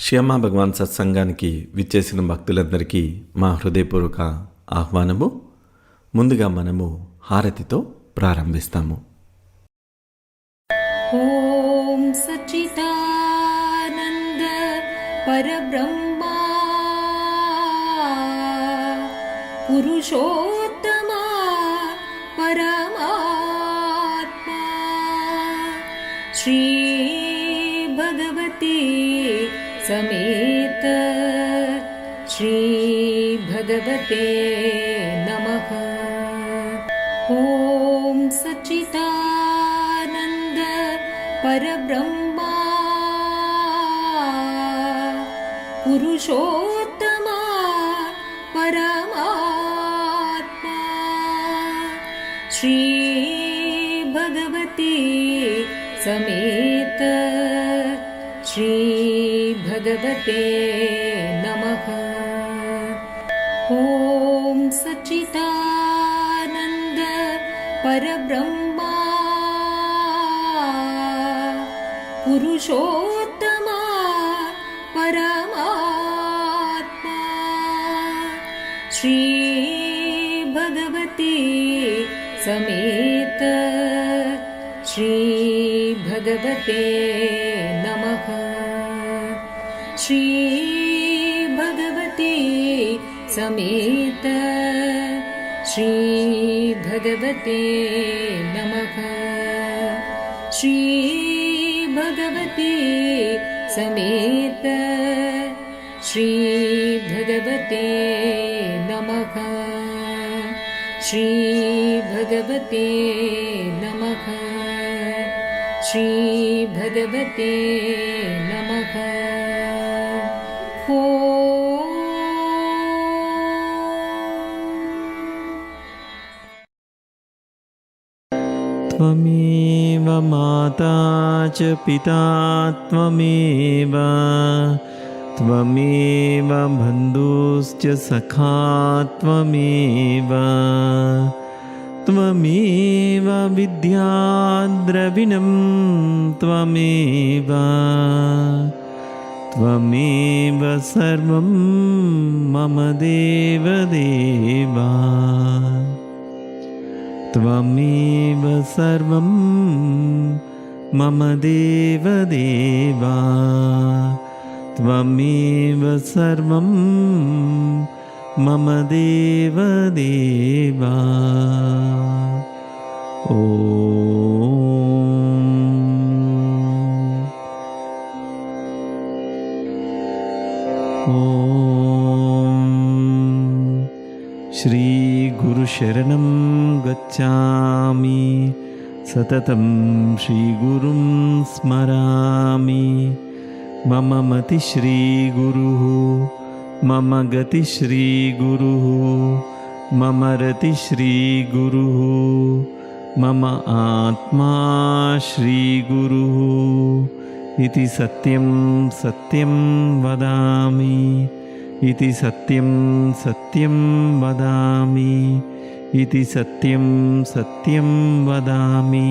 శ్యామ భగవాన్ సత్సంగానికి విచ్చేసిన భక్తులందరికీ మా హృదయపూర్వక ఆహ్వానము. ముందుగా మనము హారతితో ప్రారంభిస్తాము. ఓం సచ్చిదానంద పరబ్రహ్మ పురుషోత్తమ పరమాత్మ శ్రీ భగవతి సమేత శ్రీ భగవతే నమః. ఓం సచ్చిదానంద పరబ్రహ్మ పురుషోత్తమ పరమాత్మ శ్రీ భగవతి సమేత శ్రీ భగవతే నమః. ఓం సచ్చిదానంద పరబ్రహ్మ పురుషోత్తమ పరమాత్మ శ్రీ భగవతి సమేత శ్రీ భగవతే నమః. శ్రీ భగవతి సమేత శ్రీ భగవతే నమః. శ్రీ భగవతి సమేత శ్రీ భగవతే నమః. శ్రీ భగవతే నమః. శ్రీ భగవతే నమః. त्वमेव माता च पिता त्वमेव त्वमेव बन्धुश्च सखा त्वमेव त्वमेव विद्या द्रविणं त्वमेव त्वमेव सर्वं मम देवदेवा त्वमेव सर्वं मम देवदेवा त्वमेव सर्वं मम देवदेवा. श्री गुरुशरणं गच्छामि सततं श्रीगुरुं स्मरामि. मम मति श्रीगुरुः मम गति श्रीगुरुः मम रति श्रीगुरुः मम आत्मा श्रीगुरुः इति सत्यं सत्यं वदामि. इति सत्यं सत्यं वदामि. इति सत्यं सत्यं वदामि.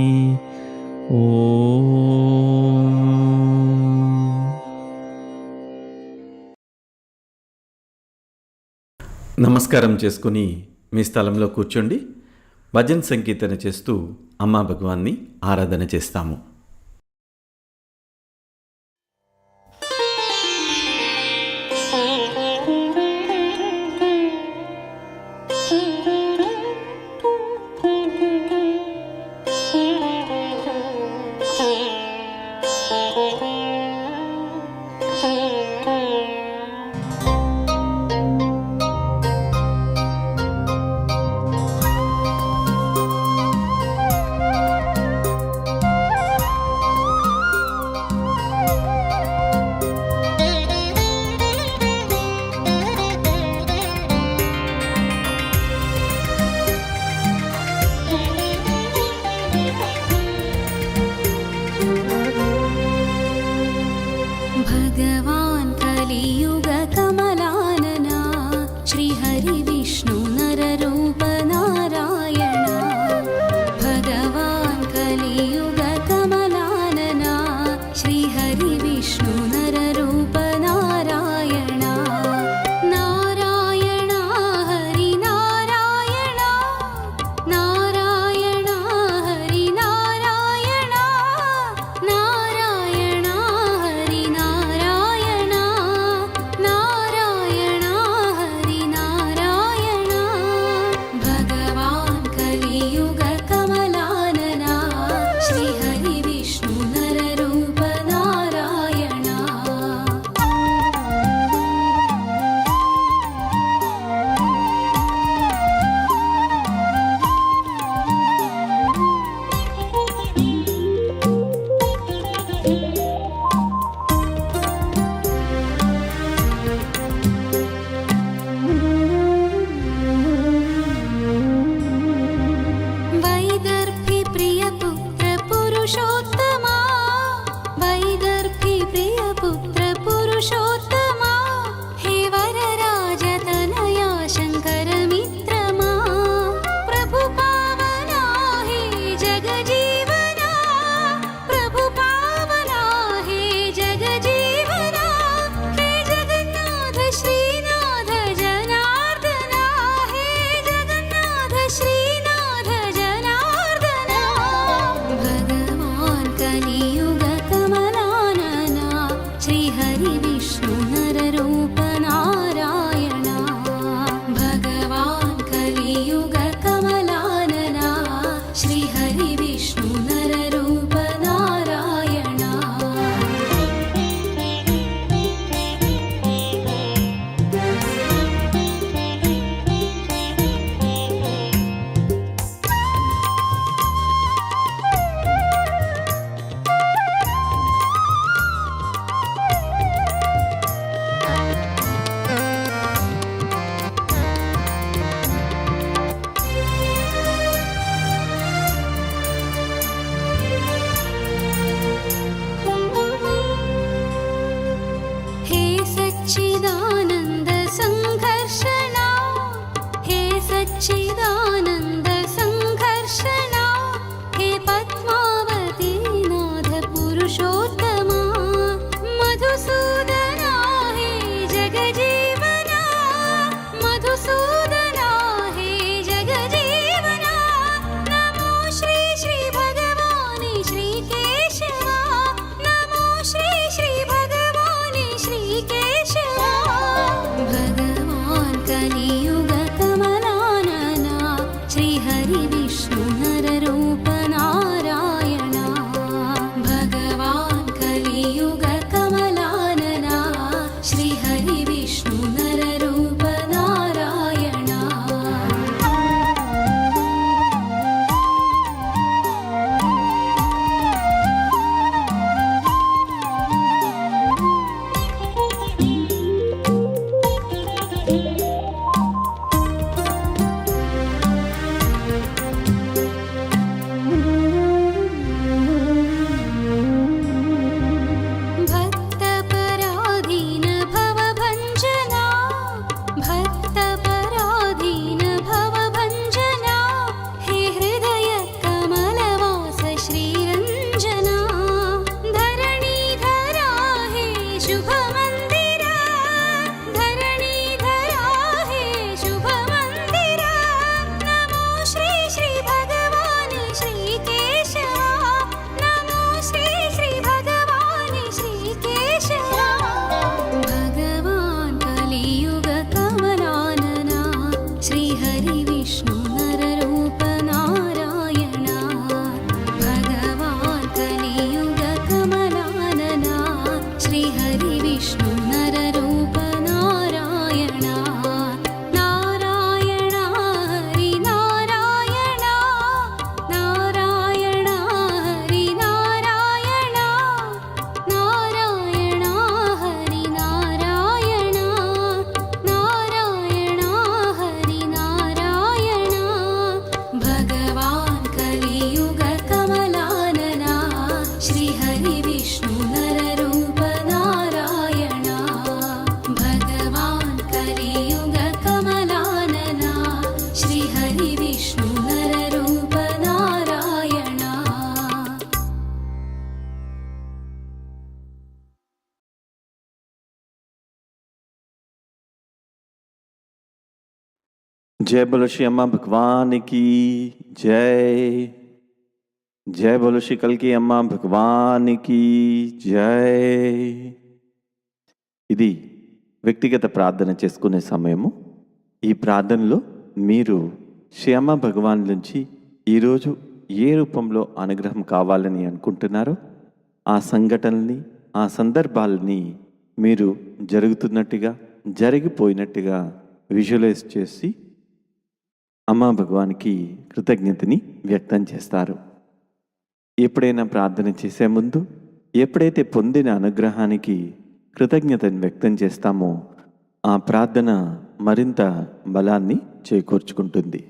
ఓం. నమస్కారం చేసుకుని మీ స్థలంలో కూర్చోండి. భజన్ సంకీర్తన చేస్తూ అమ్మా భగవాన్ని ఆరాధన చేస్తాము. शुभमन्दिरा धरणीधरा हे शुभमन्दिरा नमो श्री श्री भगवान् श्रीकेशवा नमो श्री श्री भगवान् श्रीकेशवा भगवान् कलियुग कमलानना श्रीहरि विष्णु नररूप नारायणा भगवान् कलियुग कमलानना श्रीहरि विष्णु नररूप नारायणा नारायणा हरि नारायणा नारायणा हरि नारायणा नारायणा हरि नारायणा नारायणा हरि नारायणा भगवान् कलियुग कमलानना श्रीहरि विष्णु नररूप नारायणा भगवान् कलियुग कमलानना श्रीहरि विष्णु नररूप नारायणा जय बोलो श्री अम्मा भगवान की जय। जय बोलो श्री कल की अम्मा भगवान की జై। ఇది వ్యక్తిగత ప్రార్థన చేసుకునే సమయము। ఈ ప్రార్థనలో మీరు శ్రీ అమ్మ భగవాన్ నుంచి ఈరోజు ఏ రూపంలో అనుగ్రహం కావాలని అనుకుంటున్నారో ఆ సంఘటనల్ని ఆ సందర్భాలని మీరు జరుగుతున్నట్టుగా జరిగిపోయినట్టుగా విజువలైజ్ చేసి అమ్మా భగవాన్కి కృతజ్ఞతని వ్యక్తం చేస్తారు। ఎప్పుడైనా ప్రార్థన చేసే ముందు ఎప్పుడైతే పొందిన అనుగ్రహానికి కృతజ్ఞతని వ్యక్తం చేస్తామో ఆ ప్రార్థన మరింత బలాన్ని చేకూర్చుకుంటుంది।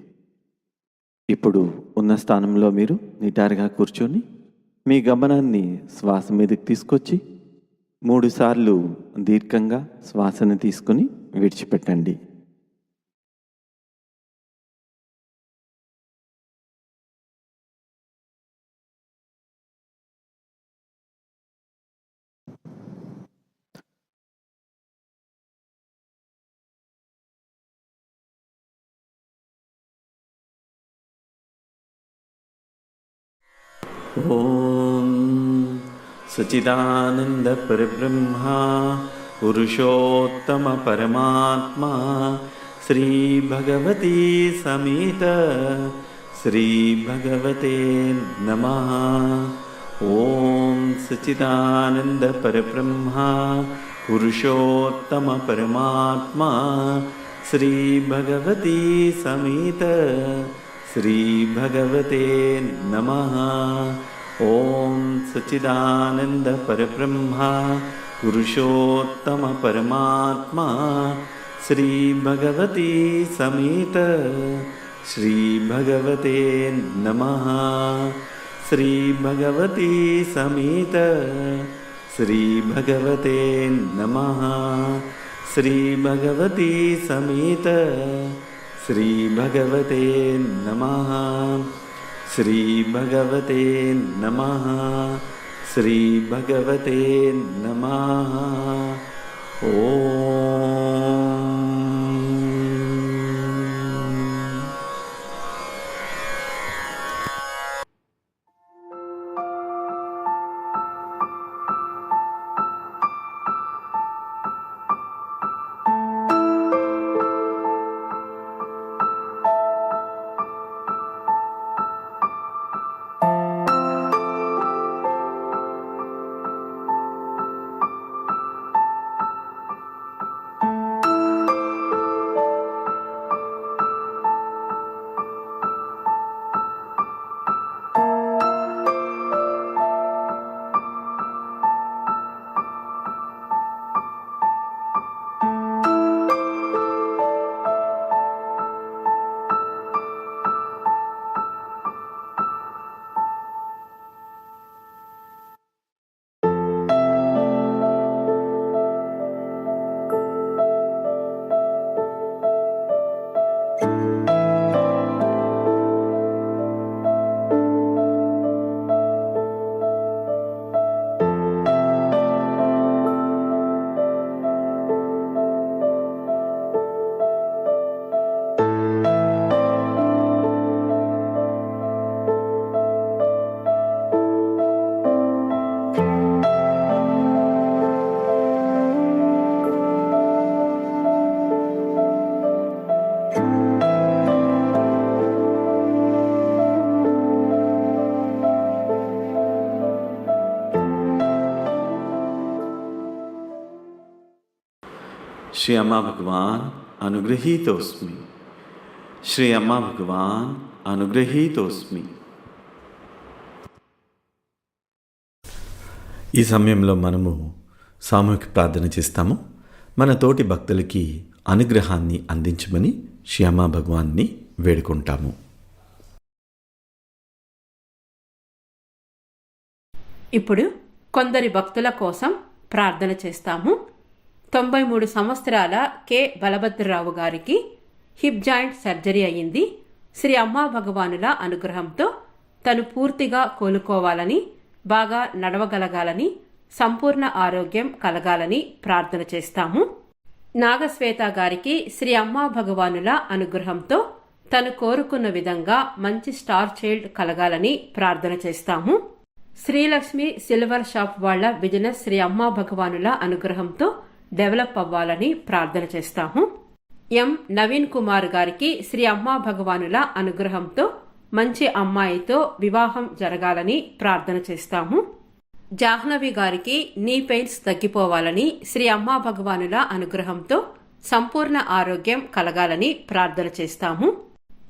ఇప్పుడు ఉన్న స్థానంలో మీరు నిటారుగా కూర్చొని మీ గమనాన్ని శ్వాస మీదకి తీసుకొచ్చి 3 సార్లు దీర్ఘంగా శ్వాసను తీసుకుని విడిచిపెట్టండి। ఓం సచిదానంద పరబ్రహ్మ పురుషోత్తమ పరమాత్మ శ్రీ భగవతి సమేత శ్రీ భగవతే నమః। ఓం సచిదానంద పరబ్రహ్మ పురుషోత్తమ పరమాత్మ శ్రీ భగవతి సమేత శ్రీ భగవతే నమః। ఓం సచిదానంద పరబ్రహ్మ పురుషోత్తమ పరమాత్మ శ్రీ భగవతి సమేత శ్రీ భగవతే నమః। శ్రీ భగవతి సమేత శ్రీ భగవతే నమః। శ్రీ భగవతి సమేత శ్రీ భగవతే నమః। శ్రీ భగవతే నమః। శ్రీ భగవతే నమః। ఓం श्री अम्मा भगवान अनुगृहीतोऽस्मि श्री अम्मा भगवान అనుగ్రహీతోస్మి. ఈ సమయంలో మనము సామూహిక ప్రార్థన చేస్తాము. మన తోటి భక్తులకి అనుగ్రహాన్ని అందించమని శ్రీ అమ్మా భగవాన్ని వేడుకుంటాము. ఇప్పుడు కొందరి భక్తుల కోసం ప్రార్థన చేస్తాము. 93 సంవత్సరాల కె బలభద్రరావు గారికి హిప్ జాయింట్ సర్జరీ అయ్యింది. శ్రీ అమ్మా భగవానుల అనుగ్రహంతో తను పూర్తిగా కోలుకోవాలని, బాగా నడవగలగాలని, సంపూర్ణ ఆరోగ్యం కలగాలని ప్రార్థన చేస్తాము. నాగశ్వేత గారికి శ్రీ అమ్మా భగవానుల అనుగ్రహంతో తను కోరుకున్న విధంగా మంచి స్టార్ చైల్డ్ కలగాలని ప్రార్థన చేస్తాము. శ్రీలక్ష్మి సిల్వర్ షాప్ వాళ్ల బిజినెస్ శ్రీ అమ్మా భగవానుల అనుగ్రహంతో డెవలప్ అవ్వాలని ప్రార్థన చేస్తాము. ఎం నవీన్ కుమార్ గారికి శ్రీ అమ్మా భగవానుల అనుగ్రహంతో మంచి అమ్మాయితో వివాహం జరగాలని ప్రార్థన చేస్తాము. జాహ్నవి గారికి నీ పెయిన్స్ తగ్గిపోవాలని, శ్రీ అమ్మా భగవానుల అనుగ్రహంతో సంపూర్ణ ఆరోగ్యం కలగాలని ప్రార్థన చేస్తాము.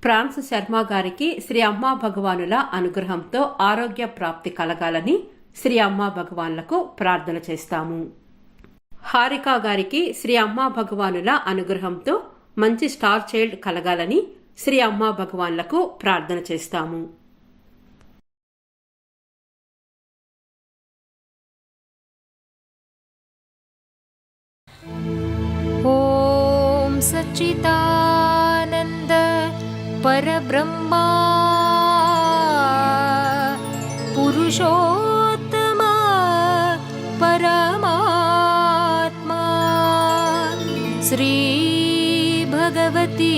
ఫ్రాన్స్ శర్మ గారికి శ్రీ అమ్మా భగవానుల అనుగ్రహంతో ఆరోగ్య ప్రాప్తి కలగాలని శ్రీ అమ్మా భగవాన్లకు ప్రార్థన చేస్తాము. హారిక గారికి శ్రీ అమ్మా భగవానుల అనుగ్రహంతో మంచి స్టార్ చైల్డ్ కలగాలని శ్రీ అమ్మా భగవాన్లకు ప్రార్థన చేస్తాము. ఓం సచ్చిదానంద పరబ్రహ్మా పురుషోత్తమ పరమాత్మా శ్రీ భగవతి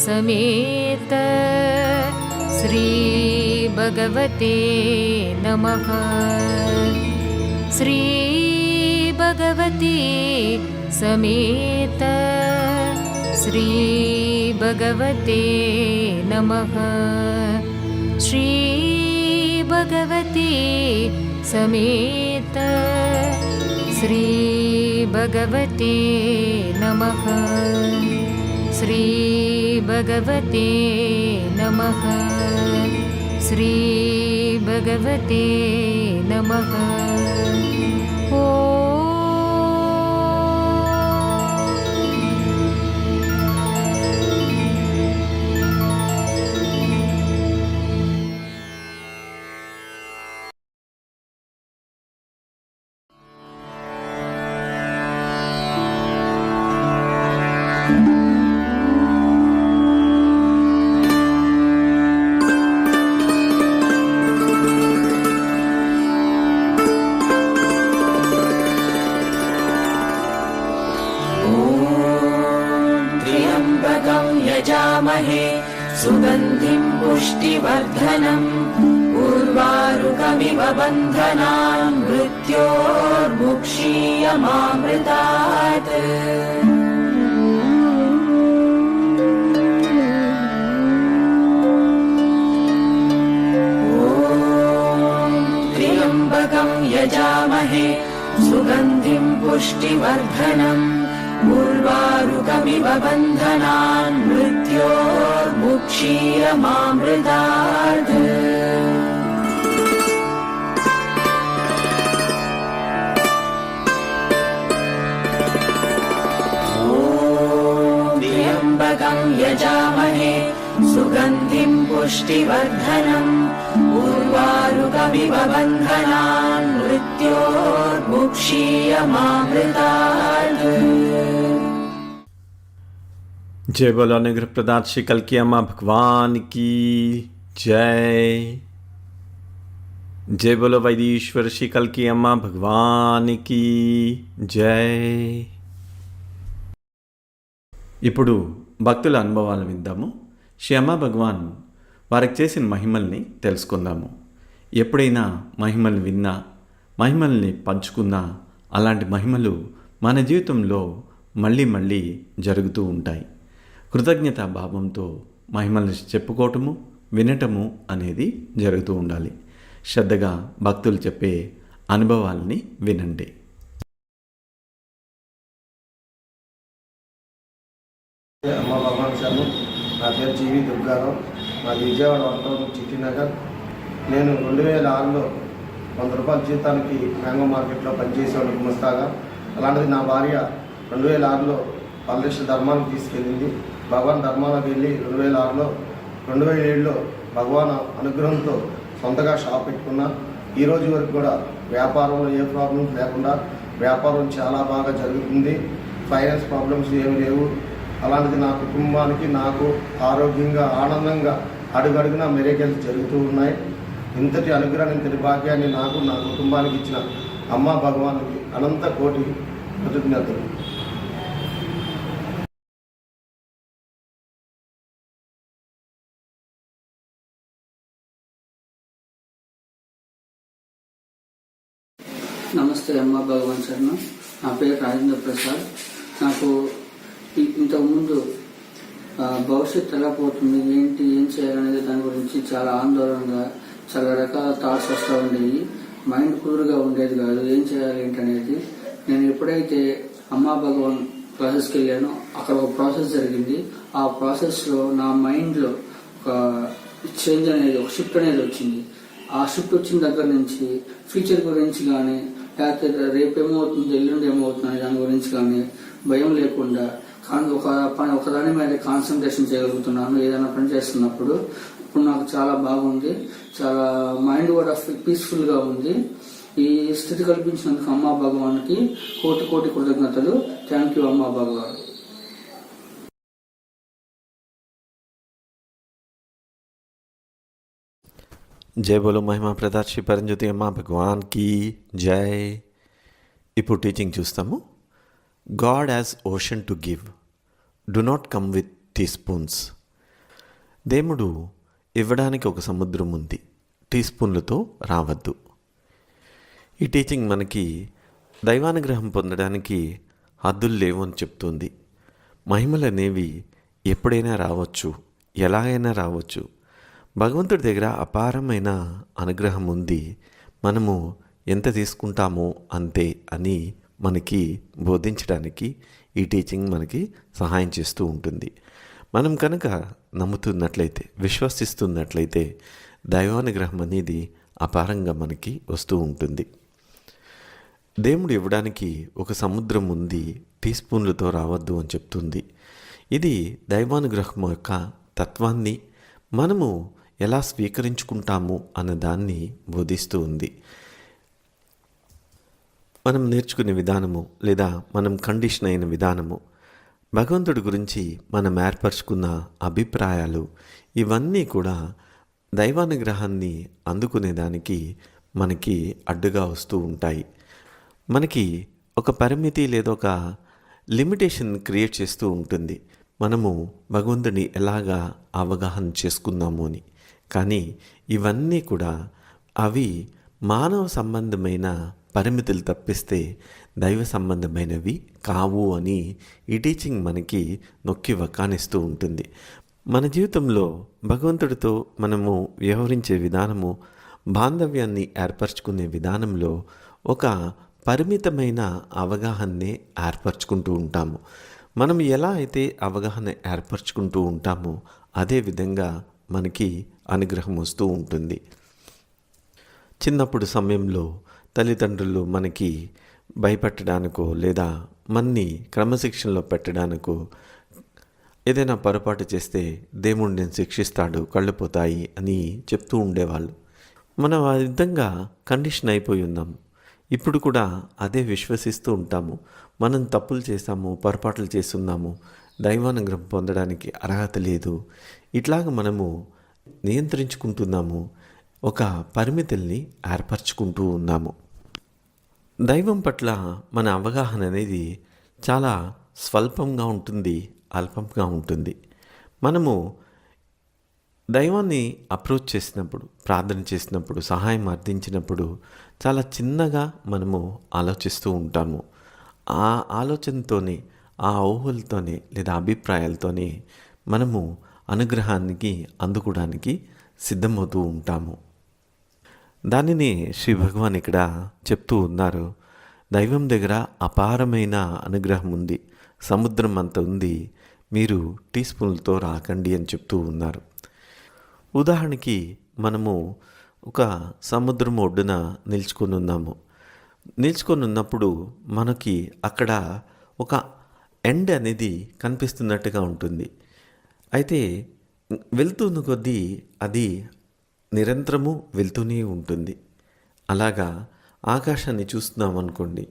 సమేత శ్రీ భగవతే నమః. శ్రీ భగవతి సమేత శ్రీ భగవతే నమః. శ్రీ భగవతి సమేత శ్రీ భగవతే నమః. శ్రీ భగవతే నమః. శ్రీ భగవతే నమః. यजामहे सुगन्धिं पुष्टिवर्धनम् उर्वारुकमिव बन्धनान् मृत्योर्मुक्षीयमामृतात्. ॐ त्र्यम्बकं यजामहे सुगन्धिं पुष्टिवर्धनम् उर्वारुकमिव बन्धनान् मृत्योर्मुक्षीयमामृतात्. ॐ त्र्यम्बकं यजामहे सुगन्धिं पुष्टिवर्धनम् उर्वारुकमिव बन्धनान् मृत्योर्मुक्षीयमामृतात्. जय बोलो अनुग्रह प्रदात श्री कल्की अम्मा भगवान की जय. जय बोलो वैदीश्वर श्री कल्की अम्मा भगवान की जय. ఇప్పుడు భక్తుల అనుభవాలను విందాము. శ్రీ అమ్మా భగవాన్ వారికి చేసిన మహిమల్ని తెలుసుకుందాము. ఎప్పుడైనా మహిమల్ని విన్నా, మహిమల్ని పంచుకున్నా, అలాంటి మహిమలు మన జీవితంలో మళ్ళీ మళ్ళీ జరుగుతూ ఉంటాయి. కృతజ్ఞతా భావంతో మహిమల్ని చెప్పుకోవటము, వినటము అనేది జరుగుతూ ఉండాలి. శ్రద్ధగా భక్తులు చెప్పే అనుభవాల్ని వినండి. అమ్మ భగవాన్ శర్మ. నా పేరు జీవి దుర్గారావు. మాది విజయవాడ వంటూరు చిట్టి నగర్. నేను 2006లో 100 రూపాయల జీతానికి మ్యాంగో మార్కెట్లో పనిచేసేవాడు గుమస్తాగా. అలాంటిది నా భార్య 2006లో పల్లె ధర్మానికి తీసుకెళ్ళింది. భగవాన్ ధర్మాలకు వెళ్ళి 2006లో 2007లో భగవాన్ అనుగ్రహంతో సొంతగా షాప్ పెట్టుకున్నా. ఈ రోజు వరకు కూడా వ్యాపారంలో ఏ ప్రాబ్లమ్స్ లేకుండా వ్యాపారం చాలా బాగా జరుగుతుంది. ఫైనాన్స్ ప్రాబ్లమ్స్ ఏమి లేవు. అలాంటిది నా కుటుంబానికి నాకు ఆరోగ్యంగా ఆనందంగా అడుగడుగున మెరేకల్స్ జరుగుతూ ఉన్నాయి. ఇంతటి అనుగ్రహం ఇంతటి భాగ్యాన్ని నాకు నా కుటుంబానికి ఇచ్చిన అమ్మ భగవానికి అనంత కోటి కృతజ్ఞతలు. నమస్తే అమ్మ భగవాన్ శర్మ. నా పేరు రాజేంద్ర ప్రసాద్. నాకు ఇంతకుముందు భవిష్యత్తు ఎలా పోతుంది, ఏం చేయాలనేది దాని గురించి చాలా ఆందోళనగా చాలా రకాల థాట్స్ వస్తూ ఉండేవి. మైండ్ క్లియర్గా ఉండేది కాదు, ఏం చేయాలి ఏంటనేది. నేను ఎప్పుడైతే అమ్మా భగవాన్ క్లాసెస్కి వెళ్ళానో అక్కడ ఒక ప్రాసెస్ జరిగింది. ఆ ప్రాసెస్లో నా మైండ్లో ఒక చేంజ్ అనేది, ఒక షిఫ్ట్ అనేది వచ్చింది. ఆ షిఫ్ట్ వచ్చిన దగ్గర నుంచి ఫ్యూచర్ గురించి కానీ, లేకపోతే రేపేమవుతుంది ఎల్లుండి ఏమవుతుంది అనే దాని గురించి కానీ భయం లేకుండా ఒక దాని మీద కాన్సన్ట్రేషన్ చేయగలుగుతున్నాను. ఏదైనా పని చేస్తున్నప్పుడు ఇప్పుడు నాకు చాలా బాగుంది. చాలా మైండ్ కూడా పీస్ఫుల్గా ఉంది. ఈ స్థితి కల్పించినందుకు అమ్మా భగవాన్కి కోటి కోటి కృతజ్ఞతలు. థ్యాంక్ యూ అమ్మా భగవాన్. జై బోలో మహిమా ప్రదాత్ శ్రీ పరంజ్యోతి అమ్మ భగవాన్కి జై. ఇప్పుడు టీచింగ్ చూస్తాము. God as ocean to give, do not come with teaspoons. దేవుడు ఇవ్వడానికి ఒక సముద్రం ఉంది, టీ స్పూన్లతో రావద్దు. ఈ టీచింగ్ మనకి దైవానుగ్రహం పొందడానికి హద్దులు లేవు అని చెప్తుంది. మహిమలు అనేవి ఎప్పుడైనా రావచ్చు, ఎలాగైనా రావచ్చు. భగవంతుడి దగ్గర అపారమైన అనుగ్రహం ఉంది. మనము ఎంత తీసుకుంటామో అంతే అని మనకి బోధించడానికి ఈ టీచింగ్ మనకి సహాయం చేస్తూ ఉంటుంది. మనం కనుక నమ్ముతున్నట్లయితే, విశ్వసిస్తున్నట్లయితే దైవానుగ్రహం అనేది అపారంగా మనకి వస్తూ ఉంటుంది. దేవుడు ఇవ్వడానికి ఒక సముద్రం ఉంది, టీ స్పూన్లతో రావద్దు అని చెప్తుంది. ఇది దైవానుగ్రహం యొక్క తత్వాన్ని మనము ఎలా స్వీకరించుకుంటాము అన్న దాన్ని బోధిస్తూ ఉంది. మనం నేర్చుకునే విధానము లేదా మనం కండిషన్ అయిన విధానము, భగవంతుడి గురించి మనం ఏర్పరచుకున్న అభిప్రాయాలు, ఇవన్నీ కూడా దైవానుగ్రహాన్ని అందుకునేదానికి మనకి అడ్డుగా వస్తూ ఉంటాయి. మనకి ఒక పరిమితి లేదా ఒక లిమిటేషన్ క్రియేట్ చేస్తూ ఉంటుంది. మనము భగవంతుని ఎలాగా అవగాహన చేసుకుందాము అని. కానీ ఇవన్నీ కూడా అవి మానవ సంబంధమైన పరిమితులు తప్పిస్తే దైవ సంబంధమైనవి కావు అని ఈ టీచింగ్ మనకి నొక్కి వక్కానిస్తూ ఉంటుంది. మన జీవితంలో భగవంతుడితో మనము వ్యవహరించే విధానము, బాంధవ్యాన్ని ఏర్పరచుకునే విధానంలో ఒక పరిమితమైన అవగాహననే ఏర్పరచుకుంటూ ఉంటాము. మనం ఎలా అయితే అవగాహన ఏర్పరచుకుంటూ ఉంటామో అదేవిధంగా మనకి అనుగ్రహం వస్తూ ఉంటుంది. చిన్నప్పుడు సమయంలో తల్లిదండ్రులు మనకి భయపెట్టడానికో లేదా మన్ని క్రమశిక్షణలో పెట్టడానికో, ఏదైనా పొరపాటు చేస్తే దేవుడు నేను శిక్షిస్తాడు, కళ్ళు పోతాయి అని చెప్తూ ఉండేవాళ్ళు. మనం ఆ విధంగా కండిషన్ అయిపోయి ఉన్నాము. ఇప్పుడు కూడా అదే విశ్వసిస్తూ ఉంటాము. మనం తప్పులు చేస్తాము, పొరపాట్లు చేస్తున్నాము, దైవానుగ్రహం పొందడానికి అర్హత లేదు, ఇట్లాగ మనము నియంత్రించుకుంటున్నాము, ఒక పరిమితుల్ని ఏర్పరచుకుంటూ ఉన్నాము. దైవం పట్ల మన అవగాహన అనేది చాలా స్వల్పంగా ఉంటుంది, అల్పంగా ఉంటుంది. మనము దైవాన్ని అప్రోచ్ చేసినప్పుడు, ప్రార్థన చేసినప్పుడు, సహాయం అర్థించినప్పుడు చాలా చిన్నగా మనము ఆలోచిస్తూ ఉంటాము. ఆ ఆలోచనతోనే, ఆ ఊహలతోనే లేదా అభిప్రాయాలతోనే మనము అనుగ్రహానికి అందుకోవడానికి సిద్ధమవుతూ ఉంటాము. దానిని శ్రీ భగవాన్ ఇక్కడ చెప్తూ ఉన్నారు. దైవం దగ్గర అపారమైన అనుగ్రహం ఉంది, సముద్రం అంత ఉంది. మీరు టీ స్పూన్లతో రాకండి అని చెప్తూ ఉన్నారు. ఉదాహరణకి మనము ఒక సముద్రం ఒడ్డున నిల్చుకొని ఉన్నాము. నిల్చుకొని ఉన్నప్పుడు మనకి అక్కడ ఒక ఎండ్ అనేది కనిపిస్తున్నట్టుగా ఉంటుంది. అయితే వెళ్తున్న కొద్దీ అది నిరంతరము వెళ్తూనే ఉంటుంది. అలాగా ఆకాశాన్ని చూస్తున్నాం అనుకోండి,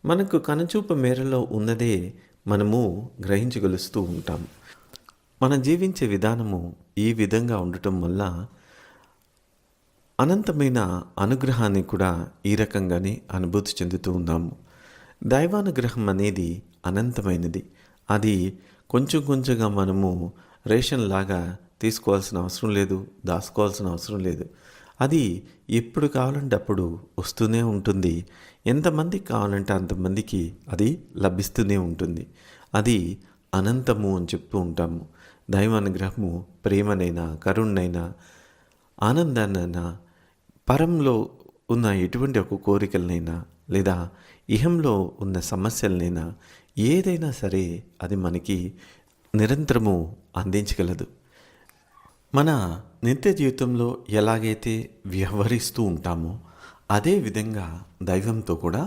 మనకు కనుచూపు మేరలో ఉన్నదే మనము గ్రహించగలుస్తూ ఉంటాం. మనం జీవించే విధానము ఈ విధంగా ఉండటం వల్ల అనంతమైన అనుగ్రహాన్ని కూడా ఈ రకంగానే అనుభూతి చెందుతూ ఉన్నాము. దైవానుగ్రహం అనేది అనంతమైనది. అది కొంచెం కొంచెంగా మనము రేషన్ లాగా తీసుకోవాల్సిన అవసరం లేదు, దాచుకోవాల్సిన అవసరం లేదు. అది ఎప్పుడు కావాలంటే అప్పుడు వస్తూనే ఉంటుంది. ఎంతమందికి కావాలంటే అంతమందికి అది లభిస్తూనే ఉంటుంది. అది అనంతము అని చెప్తూ ఉంటాము. దైవానుగ్రహము ప్రేమనైనా, కరుణైనా, ఆనందాన్నైనా, పరంలో ఉన్న ఎటువంటి ఒక కోరికలనైనా లేదా ఇహంలో ఉన్న సమస్యలనైనా ఏదైనా సరే అది మనకి నిరంతరము అందించగలదు. మన నిత్య జీవితంలో ఎలాగైతే వ్యవహరిస్తూ ఉంటామో అదే విధంగా దైవంతో కూడా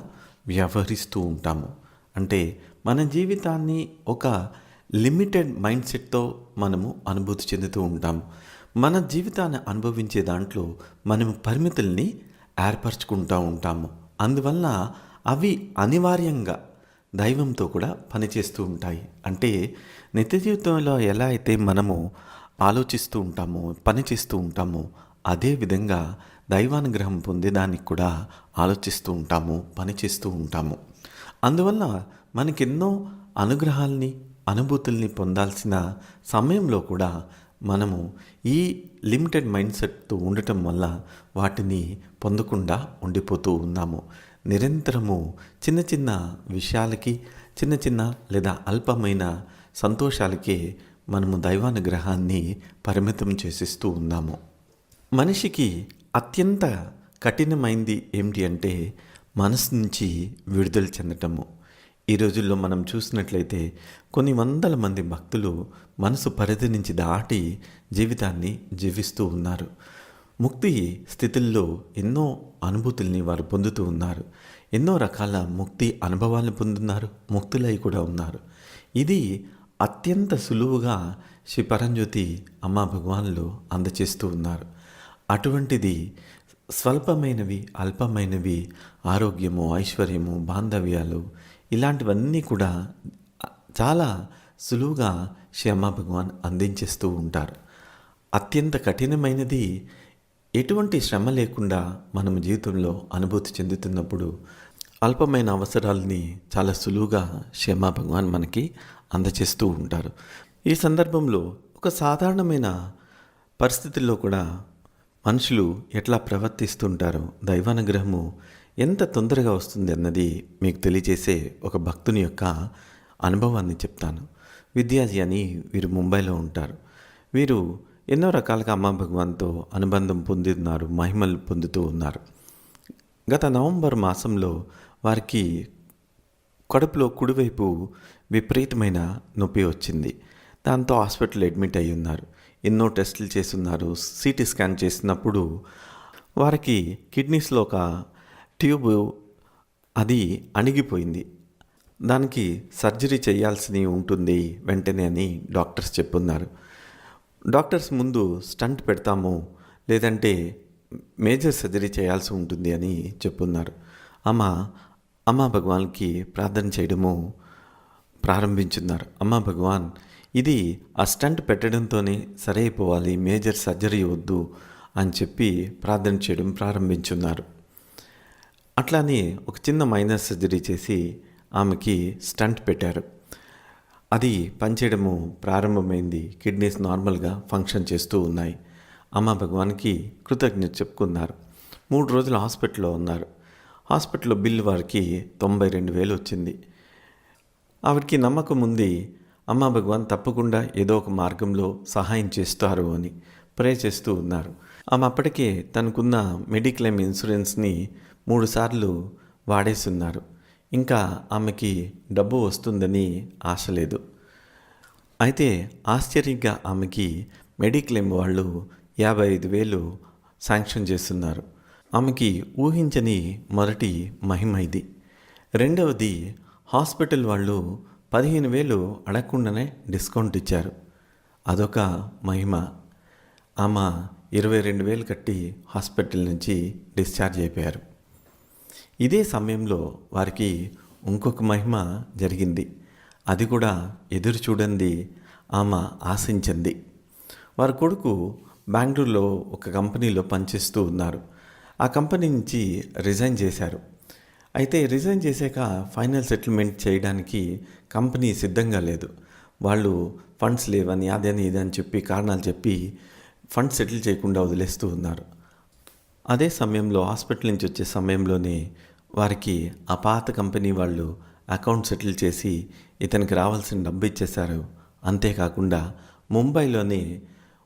వ్యవహరిస్తూ ఉంటాము. అంటే మన జీవితాన్ని ఒక లిమిటెడ్ మైండ్ సెట్తో మనము అనుభూతి చెందుతూ ఉంటాము. మన జీవితాన్ని అనుభవించే దాంట్లో మనము పరిమితుల్ని ఏర్పరచుకుంటూ ఉంటాము. అందువల్ల అవి అనివార్యంగా దైవంతో కూడా పనిచేస్తూ ఉంటాయి. అంటే నిత్య జీవితంలో ఎలా అయితే మనము ఆలోచిస్తూ ఉంటామో, పనిచేస్తూ ఉంటామో అదే విధంగా దైవానుగ్రహం పొందేదానికి కూడా ఆలోచిస్తూ ఉంటాము, పనిచేస్తూ ఉంటాము. అందువల్ల మనకెన్నో అనుగ్రహాల్ని, అనుభూతుల్ని పొందాల్సిన సమయంలో కూడా మనము ఈ లిమిటెడ్ మైండ్ సెట్తో ఉండటం వల్ల వాటిని పొందకుండా ఉండిపోతూ ఉన్నాము. నిరంతరము చిన్న చిన్న విషయాలకి, చిన్న చిన్న లేదా అల్పమైన సంతోషాలకే మనము దైవానుగ్రహాన్ని పరిమితం చేసిస్తూ ఉన్నాము. మనిషికి అత్యంత కఠినమైంది ఏమిటి అంటే మనసు నుంచి విడుదల చెందటము. ఈ రోజుల్లో మనం చూసినట్లయితే కొన్ని వందల మంది భక్తులు మనసు పరిధి నుంచి దాటి జీవితాన్ని జీవిస్తూ ఉన్నారు. ముక్తి స్థితుల్లో ఎన్నో అనుభూతుల్ని వారు పొందుతూ ఉన్నారు. ఎన్నో రకాల ముక్తి అనుభవాలను పొందుతున్నారు, ముక్తులై కూడా ఉన్నారు. ఇది అత్యంత సులువుగా శ్రీ పరంజ్యోతి అమ్మా భగవాన్లు అందచేస్తూ ఉన్నారు. అటువంటిది స్వల్పమైనవి, అల్పమైనవి, ఆరోగ్యము, ఐశ్వర్యము, బాంధవ్యాలు ఇలాంటివన్నీ కూడా చాలా సులువుగా శ్రీ అమ్మా భగవాన్ అందించేస్తూ ఉంటారు. అత్యంత కఠినమైనది ఎటువంటి శ్రమ లేకుండా మనం జీవితంలో అనుభూతి చెందుతున్నప్పుడు అల్పమైన అవసరాలని చాలా సులువుగా శ్రీ అమ్మా భగవాన్ మనకి అందచేస్తూ ఉంటారు. ఈ సందర్భంలో ఒక సాధారణమైన పరిస్థితుల్లో కూడా మనుషులు ఎట్లా ప్రవర్తిస్తుంటారో దైవానుగ్రహము ఎంత తొందరగా వస్తుంది అన్నది మీకు తెలియజేసే ఒక భక్తుని యొక్క అనుభవాన్ని చెప్తాను. విద్యాజీ అని వీరు ముంబైలో ఉంటారు. వీరు ఎన్నో రకాలుగా అమ్మా భగవాన్తో అనుబంధం పొందుతున్నారు, మహిమలు పొందుతూ ఉన్నారు. గత నవంబర్ మాసంలో వారికి కడుపులో కుడివైపు విపరీతమైన నొప్పి వచ్చింది. దాంతో హాస్పిటల్ అడ్మిట్ అయి ఉన్నారు. ఎన్నో టెస్టులు చేస్తున్నారు. సిటీ స్కాన్ చేసినప్పుడు వారికి కిడ్నీస్లో ఒక ట్యూబ్ అది అణిగిపోయింది. దానికి సర్జరీ చేయాల్సి ఉంటుంది వెంటనే అని డాక్టర్స్ చెప్పున్నారు. డాక్టర్స్ ముందు స్టంట్ పెడతాము, లేదంటే మేజర్ సర్జరీ చేయాల్సి ఉంటుంది అని చెప్పున్నారు. అమ్మా భగవాన్కి ప్రార్థన చేయడము ప్రారంభించున్నారు. అమ్మా భగవాన్, ఇది ఆ స్టంట్ పెట్టడంతోనే సరైపోవాలి, మేజర్ సర్జరీ వద్దు అని చెప్పి ప్రార్థన చేయడం ప్రారంభించున్నారు. అట్లానే ఒక చిన్న మైనర్ సర్జరీ చేసి ఆమెకి స్టంట్ పెట్టారు. అది పనిచేయడము ప్రారంభమైంది. కిడ్నీస్ నార్మల్గా ఫంక్షన్ చేస్తూ ఉన్నాయి. అమ్మా భగవాన్కి కృతజ్ఞత చెప్పుకున్నారు. 3 రోజులు హాస్పిటల్లో ఉన్నారు. హాస్పిటల్లో బిల్లు వారికి 92,000 వచ్చింది. ఆవిడకి నమ్మకం ఉంది, అమ్మా భగవాన్ తప్పకుండా ఏదో ఒక మార్గంలో సహాయం చేస్తారు అని ప్రే చేస్తూ ఉన్నారు. ఆమె అప్పటికే తనకున్న మెడిక్లెయిమ్ ఇన్సూరెన్స్ని 3 సార్లు వాడేస్తున్నారు. ఇంకా ఆమెకి డబ్బు వస్తుందని ఆశ లేదు. అయితే ఆశ్చర్యంగా ఆమెకి మెడిక్లెయిమ్ వాళ్ళు 55,000 శాంక్షన్ చేస్తున్నారు. ఆమెకి ఊహించని మొదటి మహిమ ఇది. రెండవది, హాస్పిటల్ వాళ్ళు 15,000 అడగకుండానే డిస్కౌంట్ ఇచ్చారు. అదొక మహిమ. ఆమె 22,000 కట్టి హాస్పిటల్ నుంచి డిశ్చార్జ్ అయిపోయారు. ఇదే సమయంలో వారికి ఇంకొక మహిమ జరిగింది. అది కూడా ఎదురు చూడండి ఆమె ఆశించింది. వారి కొడుకు బెంగళూరులో ఒక కంపెనీలో పనిచేస్తూ ఉన్నారు. ఆ కంపెనీ నుంచి రిజైన్ చేశారు. అయితే రిజైన్ చేశాక ఫైనల్ సెటిల్మెంట్ చేయడానికి కంపెనీ సిద్ధంగా లేదు. వాళ్ళు ఫండ్స్ లేవని అదని ఇదని చెప్పి కారణాలు చెప్పి ఫండ్స్ సెటిల్ చేయకుండా వదిలేస్తూ ఉన్నారు. అదే సమయంలో హాస్పిటల్ నుంచి వచ్చే సమయంలోనే వారికి ఆ పాత కంపెనీ వాళ్ళు అకౌంట్ సెటిల్ చేసి ఇతనికి రావాల్సిన డబ్బు ఇచ్చేశారు. అంతేకాకుండా ముంబైలోనే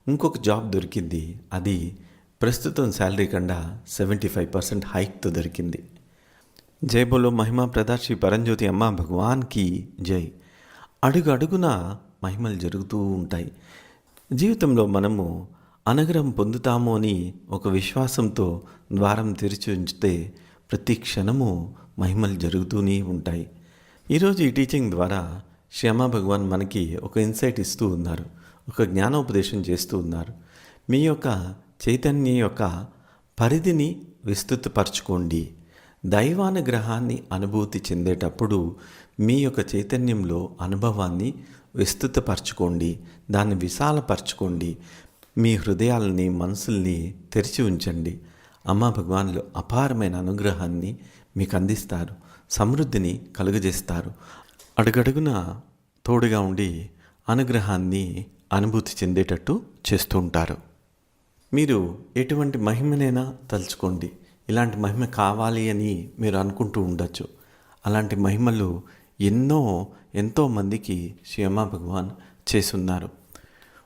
ఇంకొక జాబ్ దొరికింది. అది ప్రస్తుతం శాలరీ కన్నా 75% హైక్తో దొరికింది. జై బోలో మహిమా ప్రదాత్ శ్రీ పరంజ్యోతి అమ్మ భగవాన్కి జై. అడుగు అడుగున మహిమలు జరుగుతూ ఉంటాయి. జీవితంలో మనము అనుగ్రహం పొందుతాము అని ఒక విశ్వాసంతో ద్వారం తెరిచి ఉంచితే ప్రతి క్షణము మహిమలు జరుగుతూనే ఉంటాయి. ఈరోజు ఈ టీచింగ్ ద్వారా శ్రీ అమ్మ భగవాన్ మనకి ఒక ఇన్సైట్ ఇస్తూ ఉన్నారు, ఒక జ్ఞానోపదేశం చేస్తూ ఉన్నారు. మీ యొక్క చైతన్యం యొక్క పరిధిని విస్తృతపరచుకోండి. దైవానుగ్రహాన్ని అనుభూతి చెందేటప్పుడు మీ యొక్క చైతన్యంలో అనుభవాన్ని విస్తృతపరచుకోండి, దాన్ని విశాలపరచుకోండి. మీ హృదయాలని మనసుల్ని తెరిచి ఉంచండి. అమ్మా భగవాన్లు అపారమైన అనుగ్రహాన్ని మీకు అందిస్తారు, సమృద్ధిని కలుగజేస్తారు. అడుగడుగున తోడుగా ఉండి అనుగ్రహాన్ని అనుభూతి చెందేటట్టు చేస్తూ ఉంటారు. మీరు ఎటువంటి మహిమనైనా తలుచుకోండి. ఇలాంటి మహిమ కావాలి అని మీరు అనుకుంటూ ఉండొచ్చు. అలాంటి మహిమలు ఎంతో మందికి శ్రీ అమ్మ భగవాన్ చేసున్నారు.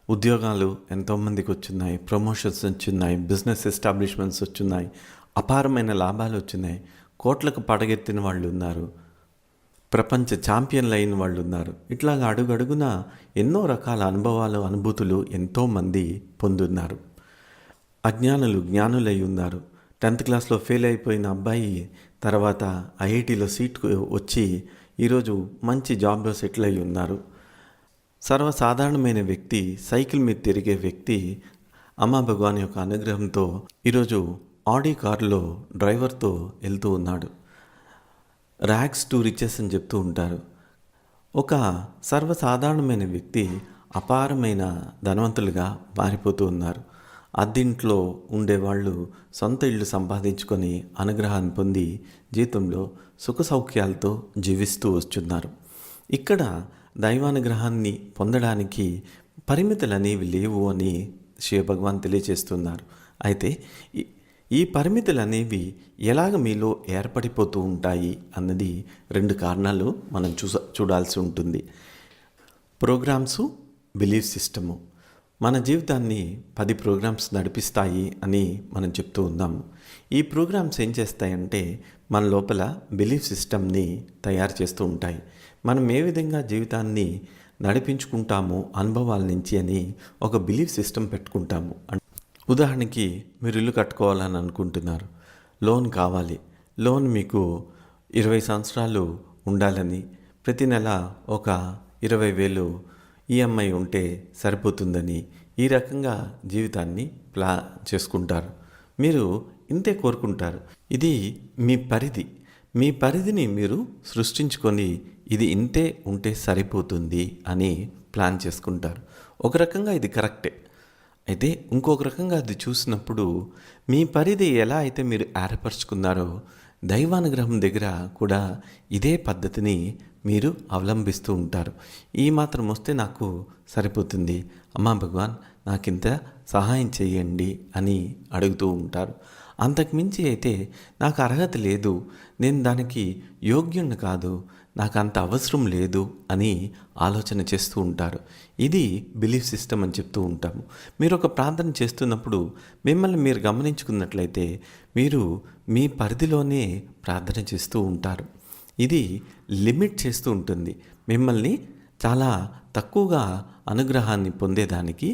ఉద్యోగాలు ఎంతోమందికి వచ్చున్నాయి, ప్రమోషన్స్ వచ్చున్నాయి, బిజినెస్ ఎస్టాబ్లిష్మెంట్స్ వచ్చున్నాయి, అపారమైన లాభాలు వచ్చినాయి, కోట్లకు పడగెత్తిన వాళ్ళు ఉన్నారు, ప్రపంచ ఛాంపియన్లు అయిన వాళ్ళు ఉన్నారు. ఇట్లాగా అడుగడుగున ఎన్నో రకాల అనుభవాలు అనుభూతులు ఎంతోమంది పొందున్నారు. అజ్ఞానులు జ్ఞానులై ఉన్నారు. 10th క్లాస్లో ఫెయిల్ అయిపోయిన అబ్బాయి తర్వాత ఐఐటీలో సీట్కు వచ్చి ఈరోజు మంచి జాబ్లో సెటిల్ అయి ఉన్నారు. సర్వసాధారణమైన వ్యక్తి, సైకిల్ మీద తిరిగే వ్యక్తి అమ్మా భగవాన్ యొక్క అనుగ్రహంతో ఈరోజు ఆడి కారులో డ్రైవర్తో వెళ్తూ ఉన్నాడు. ర్యాగ్స్ టు రిచెస్ అని చెప్తూ ఉంటారు. ఒక సర్వసాధారణమైన వ్యక్తి అపారమైన ధనవంతులుగా మారిపోతూ ఉన్నారు. అద్దింట్లో ఉండేవాళ్ళు సొంత ఇళ్ళు సంపాదించుకొని అనుగ్రహాన్ని పొంది జీవితంలో సుఖ సౌఖ్యాలతో జీవిస్తూ వస్తున్నారు. ఇక్కడ దైవానుగ్రహాన్ని పొందడానికి పరిమితులు అనేవి లేవు అని శ్రీ భగవాన్ తెలియజేస్తున్నారు. అయితే ఈ పరిమితులు అనేవి ఎలాగ మీలో ఏర్పడిపోతూ ఉంటాయి అన్నది 2 కారణాలు మనం చూడాల్సి ఉంటుంది. Programs, belief system. మన జీవితాన్ని 10 ప్రోగ్రామ్స్ నడిపిస్తాయి అని మనం చెప్తూ ఉన్నాము. ఈ ప్రోగ్రామ్స్ ఏం చేస్తాయంటే మన లోపల బిలీఫ్ సిస్టమ్ని తయారు చేస్తూ ఉంటాయి. మనం ఏ విధంగా జీవితాన్ని నడిపించుకుంటాము అనుభవాల నుంచి అని ఒక బిలీఫ్ సిస్టమ్ పెట్టుకుంటాము. ఉదాహరణకి మీరు ఇల్లు కట్టుకోవాలని అనుకుంటున్నారు, లోన్ కావాలి, లోన్ మీకు 20 సంవత్సరాలు ఉండాలని, ప్రతి నెల ఒక 20,000 ఈఎంఐ ఉంటే సరిపోతుందని ఈ రకంగా జీవితాన్ని ప్లాన్ చేసుకుంటారు. మీరు ఇంతే కోరుకుంటారు. ఇది మీ పరిధిని మీరు సృష్టించుకొని ఇది ఇంతే ఉంటే సరిపోతుంది అని ప్లాన్ చేసుకుంటారు. ఒక రకంగా ఇది కరెక్టే. అయితే ఇంకొక రకంగా అది చూసినప్పుడు మీ పరిధి ఎలా అయితే మీరు ఏర్పరచుకున్నారో దైవానుగ్రహం దగ్గర కూడా ఇదే పద్ధతిని మీరు అవలంబిస్తూ ఉంటారు. ఈ మాత్రం వస్తే నాకు సరిపోతుంది, అమ్మా భగవాన్ నాకింత సహాయం చేయండి అని అడుగుతూ ఉంటారు. అంతకుమించి అయితే నాకు అర్హత లేదు, నేను దానికి యోగ్యుణ్ణి కాదు, నాకు అంత అవసరం లేదు అని ఆలోచన చేస్తూ ఉంటారు. ఇది బిలీఫ్ సిస్టమ్ అని చెప్తూ ఉంటాము. మీరు ఒక ప్రార్థన చేస్తున్నప్పుడు మిమ్మల్ని మీరు గమనించుకున్నట్లయితే మీరు మీ పరిధిలోనే ప్రార్థన చేస్తూ ఉంటారు. ఇది లిమిట్ చేస్తూ ఉంటుంది, మిమ్మల్ని చాలా తక్కువగా అనుగ్రహాన్ని పొందేదానికి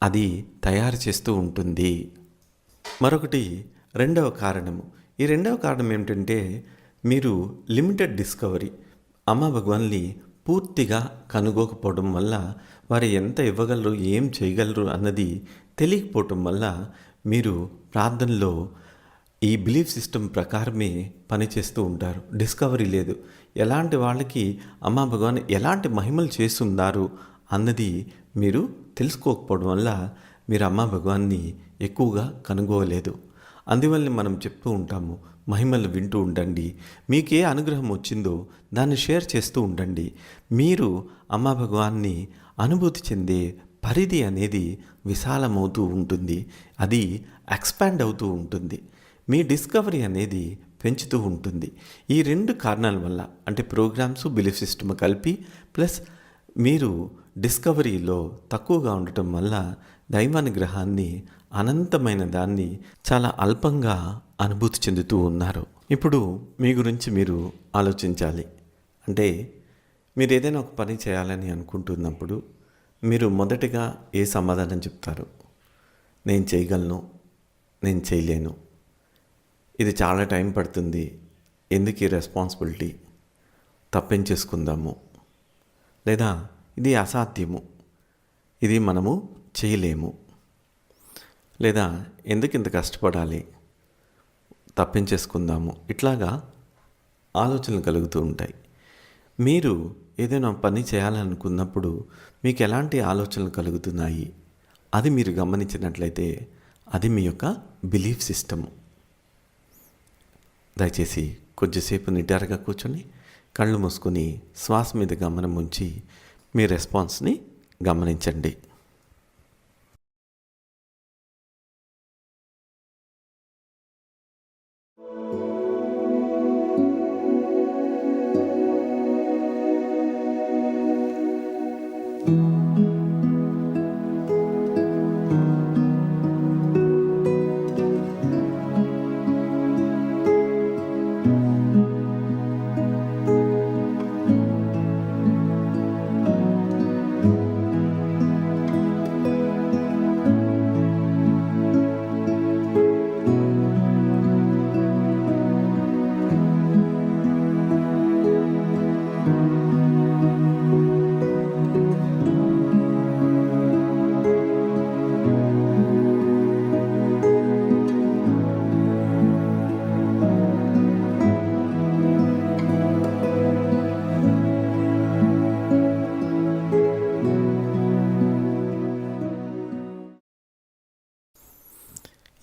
అది తయారు చేస్తూ ఉంటుంది. మరొకటి రెండవ కారణము. ఈ రెండవ కారణం ఏమిటంటే మీరు లిమిటెడ్ డిస్కవరీ, అమ్మ భగవాన్ని పూర్తిగా కనుగోకపోవడం వల్ల వారు ఎంత ఇవ్వగలరు, ఏం చేయగలరు అన్నది తెలియకపోవటం వల్ల మీరు ప్రార్థనలో ఈ బిలీఫ్ సిస్టమ్ ప్రకారమే పనిచేస్తూ ఉంటారు. డిస్కవరీ లేదు. ఎలాంటి వాళ్ళకి అమ్మా భగవాన్ ఎలాంటి మహిమలు చేస్తున్నారు అన్నది మీరు తెలుసుకోకపోవడం వల్ల మీరు అమ్మా భగవాన్ని ఎక్కువగా కనుగోలేదు. అందువల్ల మనం చెప్తూ ఉంటాము, మహిమలు వింటూ ఉండండి, మీకు ఏ అనుగ్రహం వచ్చిందో దాన్ని షేర్ చేస్తూ ఉండండి. మీరు అమ్మా భగవాన్ని అనుభూతి చెందే పరిధి అనేది విశాలమవుతూ ఉంటుంది, అది ఎక్స్పాండ్ అవుతూ ఉంటుంది, మీ డిస్కవరీ అనేది పెంచుతూ ఉంటుంది. ఈ రెండు కారణాల వల్ల, అంటే ప్రోగ్రామ్స్, బిలీఫ్ సిస్టమ్ కలిపి ప్లస్ మీరు డిస్కవరీలో తక్కువగా ఉండటం వల్ల దైవానుగ్రహాన్ని, అనంతమైన దాన్ని చాలా అల్పంగా అనుభూతి చెందుతూ ఉన్నారు. ఇప్పుడు మీ గురించి మీరు ఆలోచించాలి. అంటే మీరు ఏదైనా ఒక పని చేయాలని అనుకుంటున్నప్పుడు మీరు మొదటిగా ఏ సమాధానం చెప్తారు? నేను చేయగలను, నేను చేయలేను, ఇది చాలా టైం పడుతుంది, ఎందుకు ఈ రెస్పాన్సిబిలిటీ, తప్పించేసుకుందాము, లేదా ఇది అసాధ్యము, ఇది మనము చేయలేము, లేదా ఎందుకు ఇంత కష్టపడాలి, తప్పించేసుకుందాము, ఇట్లాగా ఆలోచనలు కలుగుతూ ఉంటాయి. మీరు ఏదైనా పని చేయాలనుకున్నప్పుడు మీకు ఎలాంటి ఆలోచనలు కలుగుతున్నాయి అది మీరు గమనించినట్లయితే అది మీ యొక్క బిలీఫ్ సిస్టమ్. దయచేసి కొద్దిసేపు నిటారుగా కూర్చొని కళ్ళు మూసుకొని శ్వాస మీద గమనం ఉంచి మీ రెస్పాన్స్ని గమనించండి.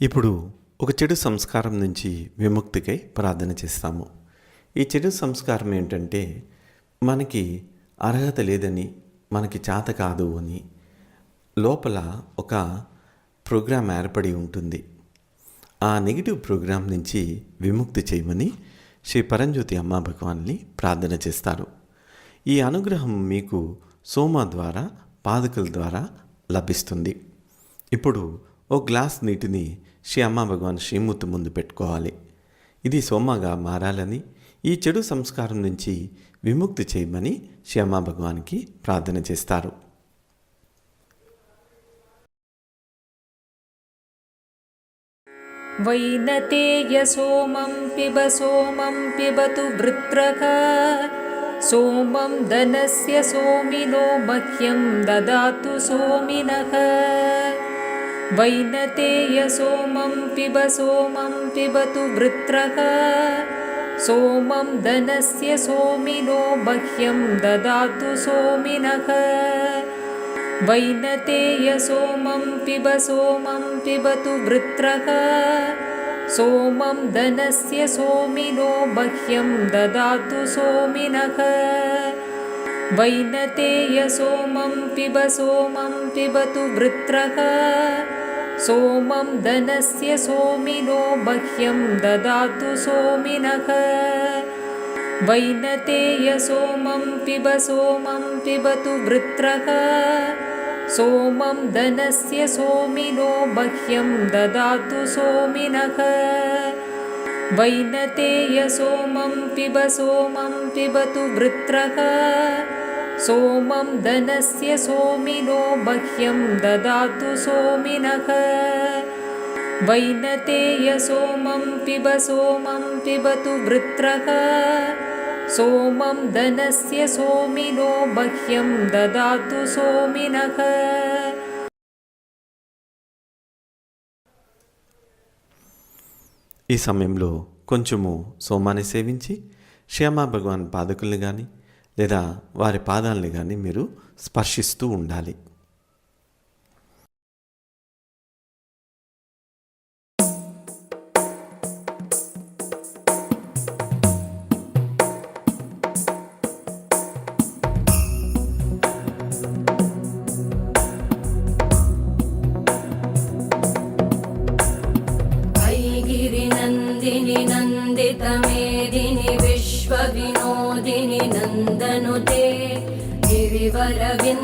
ఇప్పుడు ఒక చెడు సంస్కారం నుంచి విముక్తికై ప్రార్థన చేస్తాము. ఈ చెడు సంస్కారం ఏంటంటే మనకి అర్హత లేదని, మనకి చేత కాదు అని లోపల ఒక ప్రోగ్రాం ఏర్పడి ఉంటుంది. ఆ నెగిటివ్ ప్రోగ్రాం నుంచి విముక్తి చేయమని శ్రీ పరంజ్యోతి అమ్మా భగవాన్ని ప్రార్థన చేస్తారు. ఈ అనుగ్రహం మీకు సోమ ద్వారా, పాదుకల ద్వారా లభిస్తుంది. ఇప్పుడు ఓ గ్లాస్ నీటిని శ్రీ అమ్మా భగవాన్ శ్రీమూర్తి ముందు పెట్టుకోవాలి. ఇది సోమగా మారాలని, ఈ చెడు సంస్కారం నుంచి విముక్తి చేయమని శ్రీ అమ్మా భగవాన్కి ప్రార్థన చేస్తారు. వైనతేయ సోమం పిబతు వృత్రక సోమం ధనస్య సోమినో మహ్యం దదాతు సోమినః. వైనతేయ సోమం పిబతు వృత్రక సోమం ధనస్య సోమినో మహ్యం దదాతు సోమినః. వైనతేయ సోమం పిబతు వృత్రక సోమం ధనస్య సోమినో మహ్యం దదాతు సోమినః. వైనతేయ సోమం పిబతు వృత్రక సోమం ధనస్య సోమినో మహ్యం దదాతు సోమినః. వైనతేయ సోమం పిబతు వృత్రక సోమం ధనస్య సోమినో మహ్యం దదాతు సోమినః. వైనతేయ సోమం పిబతు వృత్రక सोमं धनस्य सोमिनो मह्यं ददातु सोमिनः वैनतेय सोमं पिबतु वृत्रः सोमं धनस्य सोमिनो मह्यं ददातु सोमिनः। ఈ సమయంలో కొంచెము సోమాన్ని సేవించి శ్యామ భగవాన్ పాదకుల్ని కానీ లేదా వారి పాదాలని కానీ మీరు స్పర్శిస్తూ ఉండాలి. नन्दितमेदिनि विश्वविनोदिनि नन्दनुते गिरिवरविन्ध्यशिरोधिनि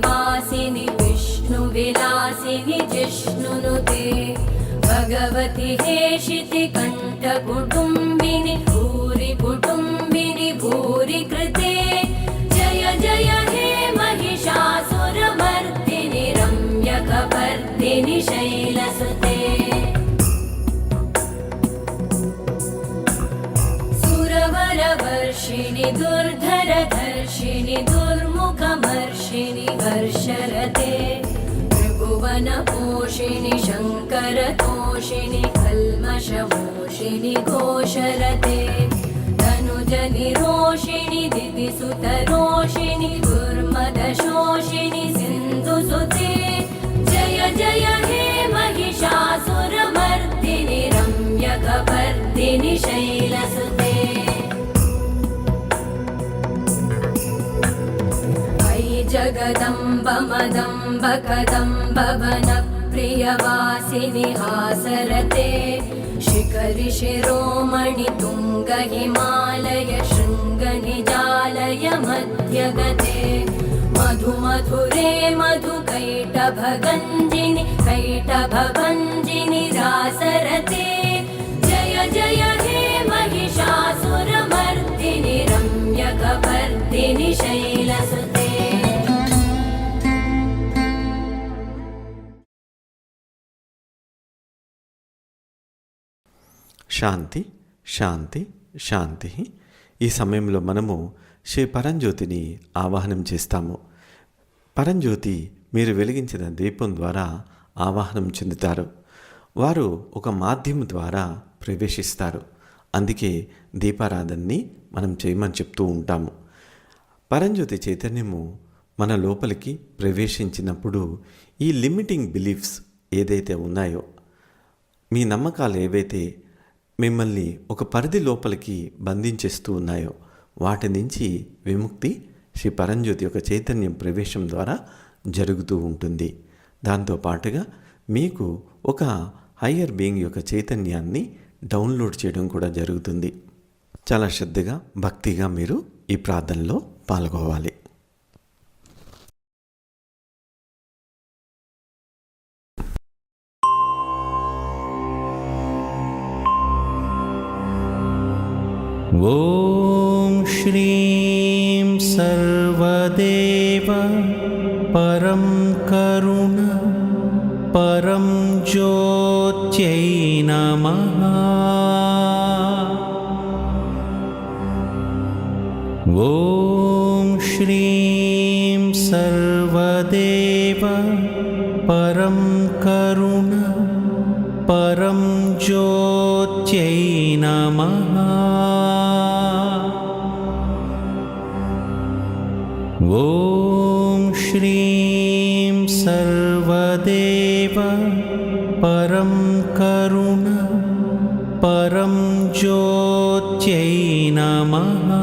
वासिनि विष्णुविलासिनि जिष्णुनुते भगवति हेशिति कण्ठकुटुम्बिनि भूरि कुटुम्बिनि भूरि कृते जय जय हे महिषासुरमर्दिनि रम्यकपर्दिनि शैलसुते वर्षिणि दुर्धरधर्षिणि दुर्मुखमर्षिणि हर्षरते त्रिभुवनपोषिणि शङ्करतोषिणि कल्मषमोषिणि घोषरते तनुजनिरोषिणि दिदिसुतरोषिणि दुर्मदशोषिणि सिन्धुसुते जय जय हे महिषासुरमर्दिनि रम्यकपर्दिनि शैलसुते जगदम्ब मदम्ब कदम्ब वनप्रियवासिनि हासरते शिखरि शिरोमणि तुङ्ग हिमालय शृङ्गनिजालय मध्यगते मधुमधुरे मधुकैटभगञ्जिनि कैटभभञ्जिनि रासरते जय जय हे महिषासुरमर्दिनि रम्यकपर्दिनि शैलसुते శాంతి శాంతి శాంతి. ఈ సమయంలో మనము శ్రీ పరంజ్యోతిని ఆవాహనం చేస్తాము. పరంజ్యోతి మీరు వెలిగించిన దీపం ద్వారా ఆవాహనం చెందుతారు. వారు ఒక మాధ్యమం ద్వారా ప్రవేశిస్తారు. అందుకే దీపారాధనని మనం చేయమని చెప్తూ ఉంటాము. పరంజ్యోతి చైతన్యము మన లోపలికి ప్రవేశించినప్పుడు ఈ లిమిటింగ్ బిలీఫ్స్ ఏదైతే ఉన్నాయో, మీ నమ్మకాలు ఏవైతే మిమ్మల్ని ఒక పరిధి లోపలికి బంధించేస్తూ ఉన్నాయో వాటి నుంచి విముక్తి శ్రీ పరంజ్యోతి యొక్క చైతన్యం ప్రవేశం ద్వారా జరుగుతూ ఉంటుంది. దాంతోపాటుగా మీకు ఒక హయ్యర్ బీయింగ్ యొక్క చైతన్యాన్ని డౌన్లోడ్ చేయడం కూడా జరుగుతుంది. చాలా శ్రద్ధగా భక్తిగా మీరు ఈ ప్రార్థనలో పాల్గొవాలి. ॐ श्रीं सर्वदेव परं करुण परं ज्योत्यै नमः। ॐ श्रीं सर्वदेव परं करुण परं ज्योत्यै नमः। ॐ श्रीं सर्वदेव परं करुण परं ज्योत्यै नमः।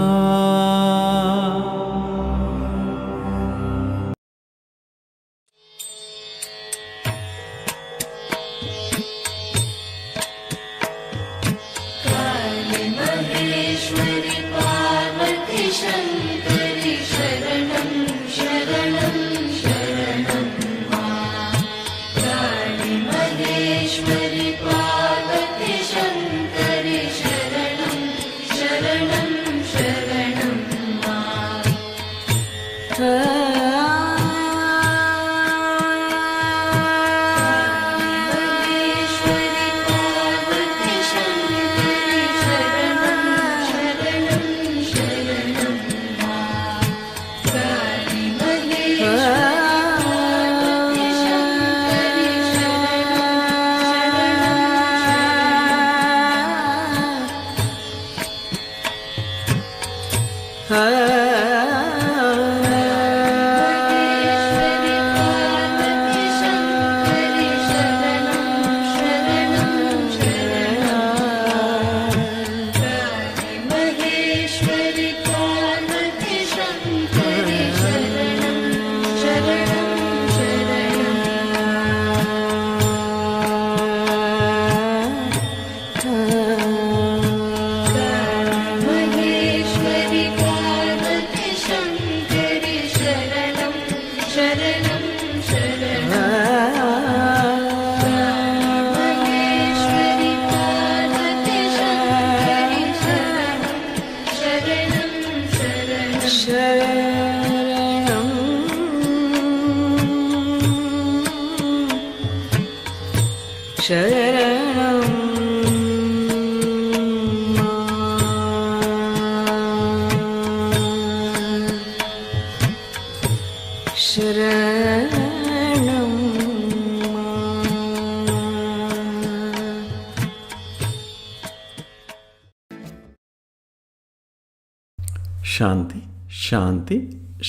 శాంతి శాంతి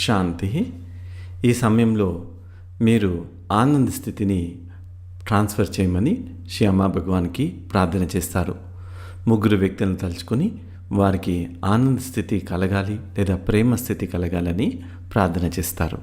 శాంతి. ఈ సమయంలో మీరు ఆనంద స్థితిని ట్రాన్స్ఫర్ చేయమని శ్రీ అమ్మా భగవాన్కి ప్రార్థన చేస్తారు. ముగ్గురు వ్యక్తులను తలుచుకొని వారికి ఆనంద స్థితి కలగాలి లేదా ప్రేమ స్థితి కలగాలని ప్రార్థన చేస్తారు.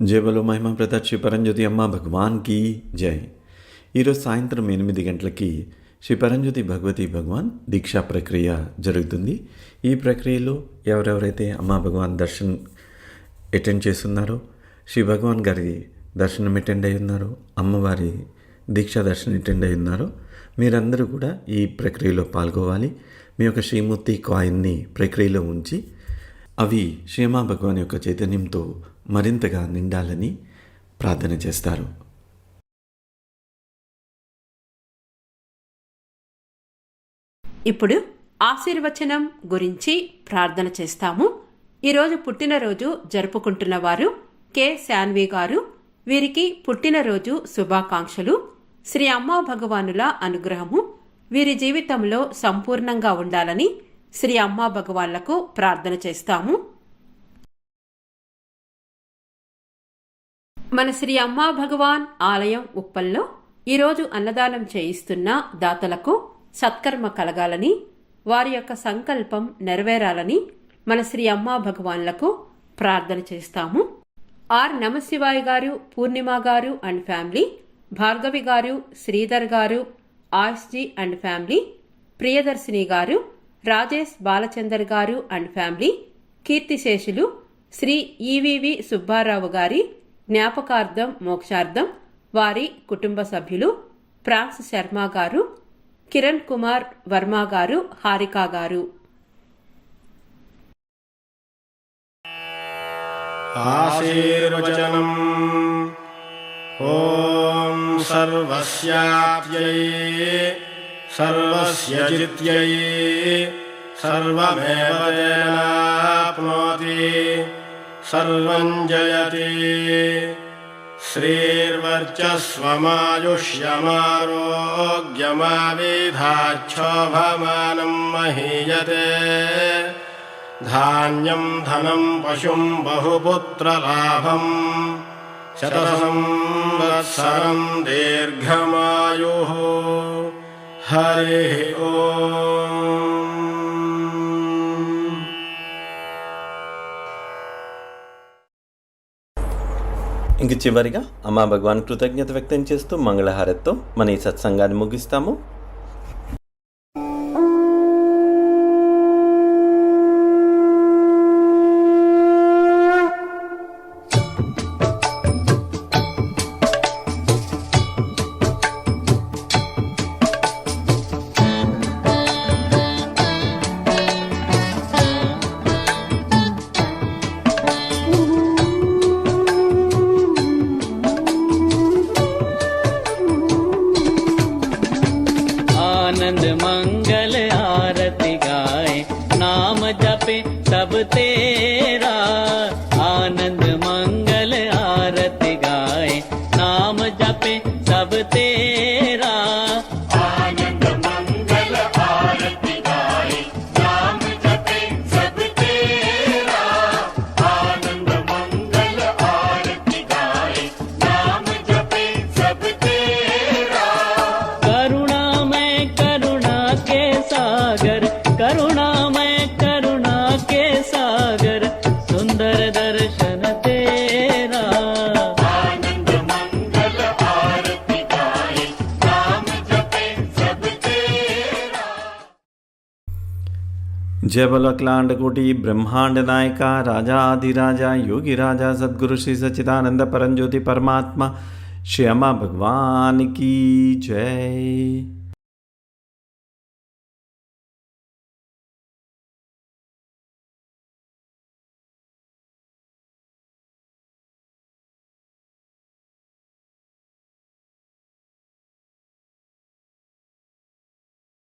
జై బలో మహిమా ప్రతాప్ శ్రీ పరంజ్యోతి అమ్మ భగవాన్కి జై. ఈరోజు సాయంత్రం 8 గంటలకి శ్రీ పరంజ్యోతి భగవతి భగవాన్ దీక్షా ప్రక్రియ జరుగుతుంది. ఈ ప్రక్రియలో ఎవరెవరైతే అమ్మా భగవాన్ దర్శన్ అటెండ్ చేస్తున్నారో, శ్రీ భగవాన్ గారి దర్శనం అటెండ్ అయి ఉన్నారో, అమ్మవారి దీక్షా దర్శనం అటెండ్ అయి ఉన్నారో మీరందరూ కూడా ఈ ప్రక్రియలో పాల్గొవాలి. మీ యొక్క శ్రీమూర్తి కాయిన్ని ప్రక్రియలో ఉంచి అవి శ్రీమా భగవాన్ యొక్క చైతన్యంతో మరింతగా నిండాలని ప్రార్థన చేస్తారు. ఇప్పుడు ఆశీర్వచనం గురించి ప్రార్థన చేస్తాము. ఈరోజు పుట్టినరోజు జరుపుకుంటున్న వారు కె శాన్వి గారు. వీరికి పుట్టినరోజు శుభాకాంక్షలు. శ్రీ అమ్మా భగవానుల అనుగ్రహము వీరి జీవితంలో సంపూర్ణంగా ఉండాలని శ్రీ అమ్మా భగవాన్లకు ప్రార్థన చేస్తాము. మన శ్రీ అమ్మా భగవాన్ ఆలయం ఉప్పల్లో ఈరోజు అన్నదానం చేయిస్తున్న దాతలకు సత్కర్మ కలగాలని, వారి యొక్క సంకల్పం నెరవేరాలని మన శ్రీ అమ్మా భగవాన్లకు ప్రార్థన చేస్తాము. ఆర్ నమశివాయ్ గారు, పూర్ణిమ గారు అండ్ ఫ్యామిలీ, భార్గవి గారు, శ్రీధర్ గారు, ఆయుష్జీ అండ్ ఫ్యామిలీ, ప్రియదర్శిని గారు, రాజేష్ బాలచందర్ గారు అండ్ ఫ్యామిలీ, కీర్తిశేషులు శ్రీ ఈవివి సుబ్బారావు గారి జ్ఞాపకార్థం మోక్షార్థం వారి కుటుంబ సభ్యులు, ప్రాన్స్ శర్మ గారు, కిరణ్ కుమార్ వర్మ గారు, హారిక గారు. ఆశీర్వచనం. ఓం సర్వస్యాప్యై సర్వస్య జిత్యై సర్వమేవ తేనాప్నోతి సర్వం జయతి. శ్రీర్వర్చస్వమాయుష్యమారోగ్యమావిధాక్షోభమానం మహీయతే. ధాన్యం ధనం పశుం బహుపుత్రలాభం शतसंवत्सरं दीर्घमायुः हरिः ओम्। ఇంక చివరిగా అమ్మా భగవాన్ కృతజ్ఞత వ్యక్తం చేస్తూ మంగళహారతితో మన ఈ సత్సంగాన్ని ముగిస్తాము. आनंद मंगल आरती गाए नाम जपे सब तेरा। आनंद मंगल आरती गाए नाम जपे सब तेरा। आनंद मंगल आरती गाए नाम जपे सब तेरा। आनंद मंगल आरती गाए नाम जपे सब तेरा। करुणामय करुणा के सागर, करुणामय करुणा के सागर, सुंदर दर्शन तेरा। आनंद मंगल आरती गाए नाम जपे सब तेरा। जय बोलो अखिलांड कोटि ब्रह्मांड नायका राजाधिराजा योगी राजा सद्गुरु श्री सच्चिदानंद परमज्योति परमात्मा श्री अम्मा भगवान की जय।